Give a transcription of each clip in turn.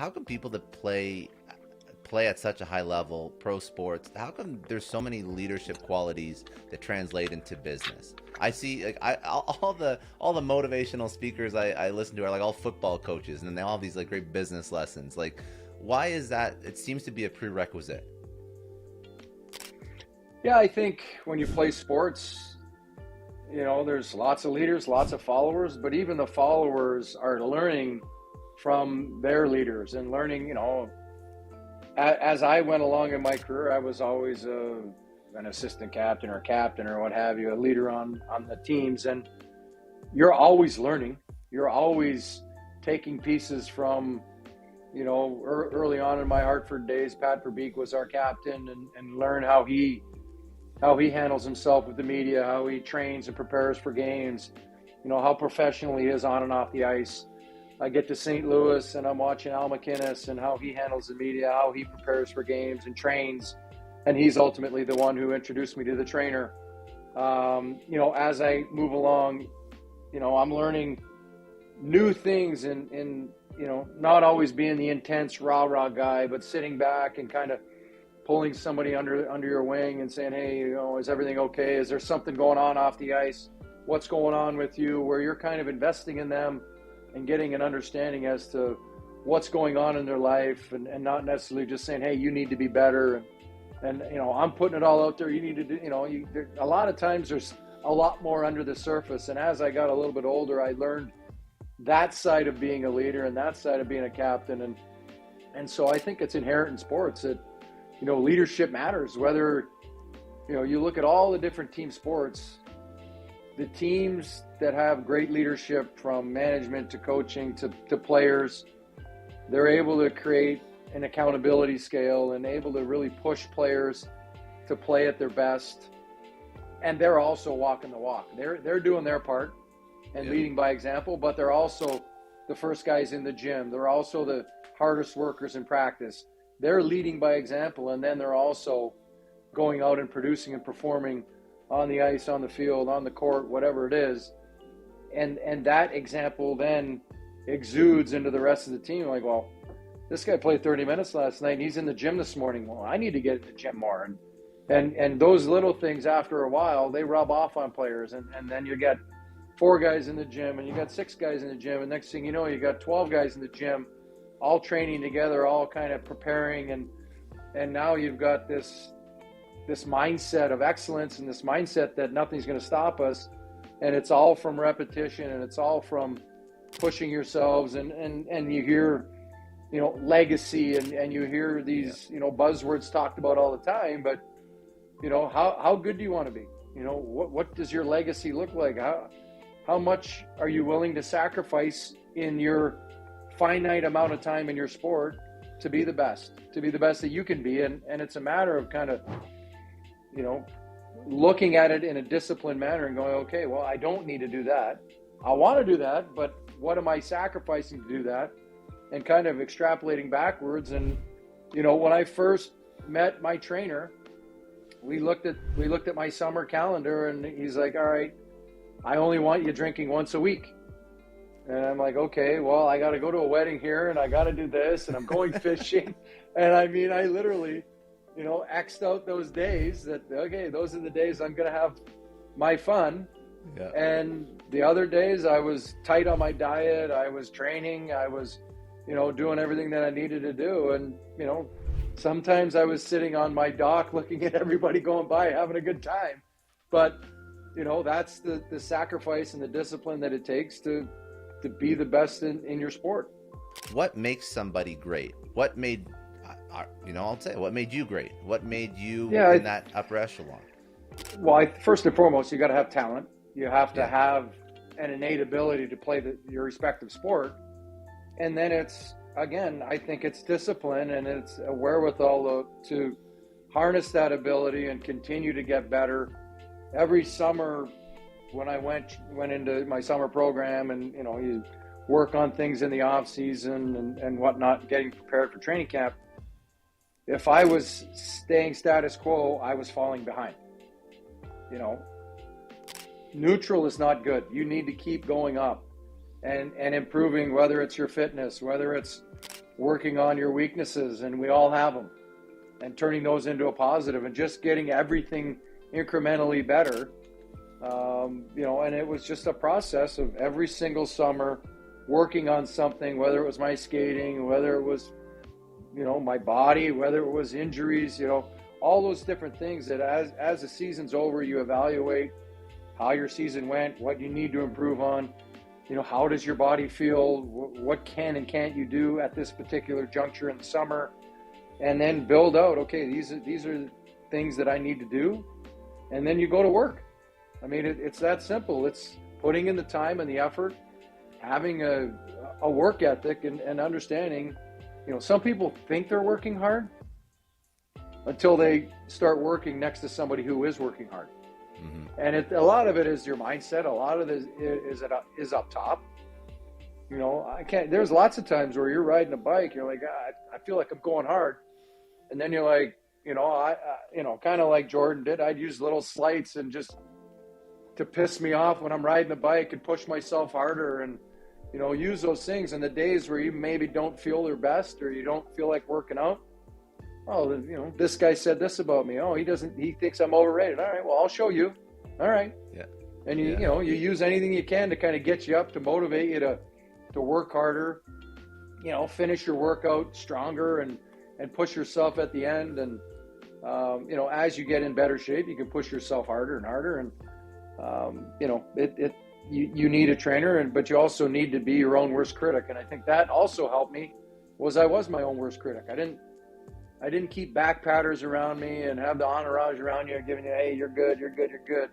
How come people that play at such a high level, pro sports, how come there's so many leadership qualities that translate into business? I see like all the motivational speakers I listen to are like all football coaches, and then they all have these like great business lessons. Like, why is that? It seems to be a prerequisite. Yeah, I think when you play sports, there's lots of leaders, lots of followers, but even the followers are learning from their leaders and learning, as I went along in my career, I was always an assistant captain or what have you, a leader on the teams. And you're always learning. You're always taking pieces from, early on in my Hartford days, Pat Verbeek was our captain, and learn how he handles himself with the media, how he trains and prepares for games, how professional he is on and off the ice. I get to St. Louis and I'm watching Al McInnes and how he handles the media, how he prepares for games and trains. And he's ultimately the one who introduced me to the trainer. As I move along, I'm learning new things in not always being the intense rah-rah guy, but sitting back and kind of pulling somebody under your wing and saying, hey, is everything okay? Is there something going on off the ice? What's going on with you? Where you're kind of investing in them and getting an understanding as to what's going on in their life, and not necessarily just saying, hey, you need to be better. And I'm putting it all out there. You need to do, a lot of times there's a lot more under the surface. And as I got a little bit older, I learned that side of being a leader and that side of being a captain. And so I think it's inherent in sports that, leadership matters. Whether, you look at all the different team sports, the teams that have great leadership from management to coaching to players, they're able to create an accountability scale and able to really push players to play at their best. And they're also walking the walk. They're doing their part and leading by example, but they're also the first guys in the gym. They're also the hardest workers in practice. They're leading by example, and then they're also going out and producing and performing on the ice, on the field, on the court, whatever it is. And that example then exudes into the rest of the team. Like, well, this guy played 30 minutes last night and he's in the gym this morning. Well, I need to get in the gym more. And those little things, after a while, they rub off on players. And then you get 4 guys in the gym and you got 6 guys in the gym. And next thing you know, you got 12 guys in the gym, all training together, all kind of preparing. And now you've got this mindset of excellence and this mindset that nothing's going to stop us. And it's all from repetition, and it's all from pushing yourselves. And you hear, legacy, and you hear these, buzzwords talked about all the time. But, how good do you want to be? What does your legacy look like? How much are you willing to sacrifice in your finite amount of time in your sport to be the best that you can be? And it's a matter of kind of, looking at it in a disciplined manner and going, okay, well, I don't need to do that. I want to do that, but what am I sacrificing to do that? And kind of extrapolating backwards. And, when I first met my trainer, we looked at my summer calendar, and he's like, all right, I only want you drinking once a week. And I'm like, okay, well, I got to go to a wedding here, and I got to do this, and I'm going fishing. And I mean, I literally, X'd out those days that, okay, those are the days I'm going to have my fun. Yeah. And the other days I was tight on my diet. I was training. I was, doing everything that I needed to do. And, sometimes I was sitting on my dock looking at everybody going by, having a good time. But, that's the sacrifice and the discipline that it takes to be the best in your sport. What makes somebody great? What made, I'll say, what made you great? What made you in that upper echelon? Well, first and foremost, you got to have talent. You have to have an innate ability to play your respective sport. And then I think it's discipline, and it's a wherewithal to harness that ability and continue to get better. Every summer when I went into my summer program, and, you work on things in the off season and whatnot, getting prepared for training camp. If I was staying status quo, I was falling behind. Neutral is not good. You need to keep going up and improving, whether it's your fitness, whether it's, working on your weaknesses, and we all have them, and turning those into a positive and just getting everything incrementally better. And it was just a process of every single summer working on something, whether it was my skating, whether it was, my body, whether it was injuries, all those different things that as the season's over, you evaluate how your season went, what you need to improve on, how does your body feel, what can and can't you do at this particular juncture in the summer, and then build out, okay, these are things that I need to do, and then you go to work. I mean, it's that simple. It's putting in the time and the effort, having a work ethic, and understanding, some people think they're working hard until they start working next to somebody who is working hard. Mm-hmm. And a lot of it is your mindset. A lot of it is up top. There's lots of times where you're riding a bike, you're like, I feel like I'm going hard. And then you're like, kind of like Jordan did, I'd use little slights and just to piss me off when I'm riding the bike and push myself harder and, use those things. And the days where you maybe don't feel your best or you don't feel like working out, oh, this guy said this about me. Oh, he thinks I'm overrated. All right, well, I'll show you. All right. Yeah. And you use anything you can to kind of get you up, to motivate you to work harder, finish your workout stronger and push yourself at the end. And, as you get in better shape, you can push yourself harder and harder. And, you need a trainer, but you also need to be your own worst critic. And I think that also helped me I was my own worst critic. I didn't keep back patters around me and have the entourage around you giving you, hey, you're good, you're good, you're good.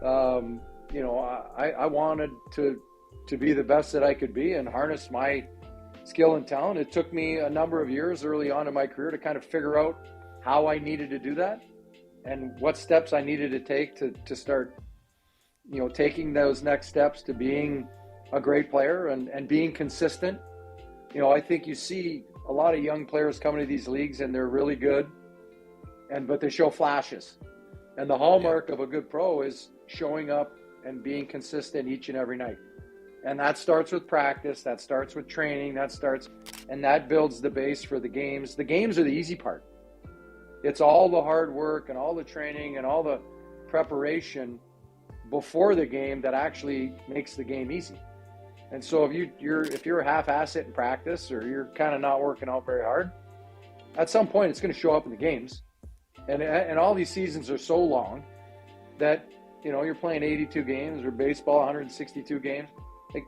I wanted to be the best that I could be and harness my skill and talent. It took me a number of years early on in my career to kind of figure out how I needed to do that and what steps I needed to take to start, taking those next steps to being a great player and being consistent. I think you see a lot of young players coming to these leagues and they're really good, but they show flashes. And the hallmark of a good pro is showing up and being consistent each and every night. And that starts with practice, that starts with training, and that builds the base for the games. The games are the easy part. It's all the hard work and all the training and all the preparation before the game that actually makes the game easy. And so if you're a half-ass in practice or you're kind of not working out very hard, at some point it's going to show up in the games. And all these seasons are so long that, you're playing 82 games or baseball 162 games. Like,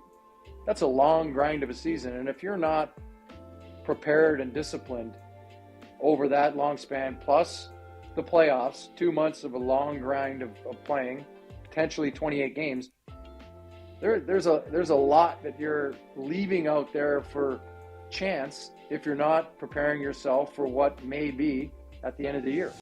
that's a long grind of a season. And if you're not prepared and disciplined over that long span, plus the playoffs, 2 months of a long grind of playing, potentially 28 games, there's a lot that you're leaving out there for chance if you're not preparing yourself for what may be at the end of the year.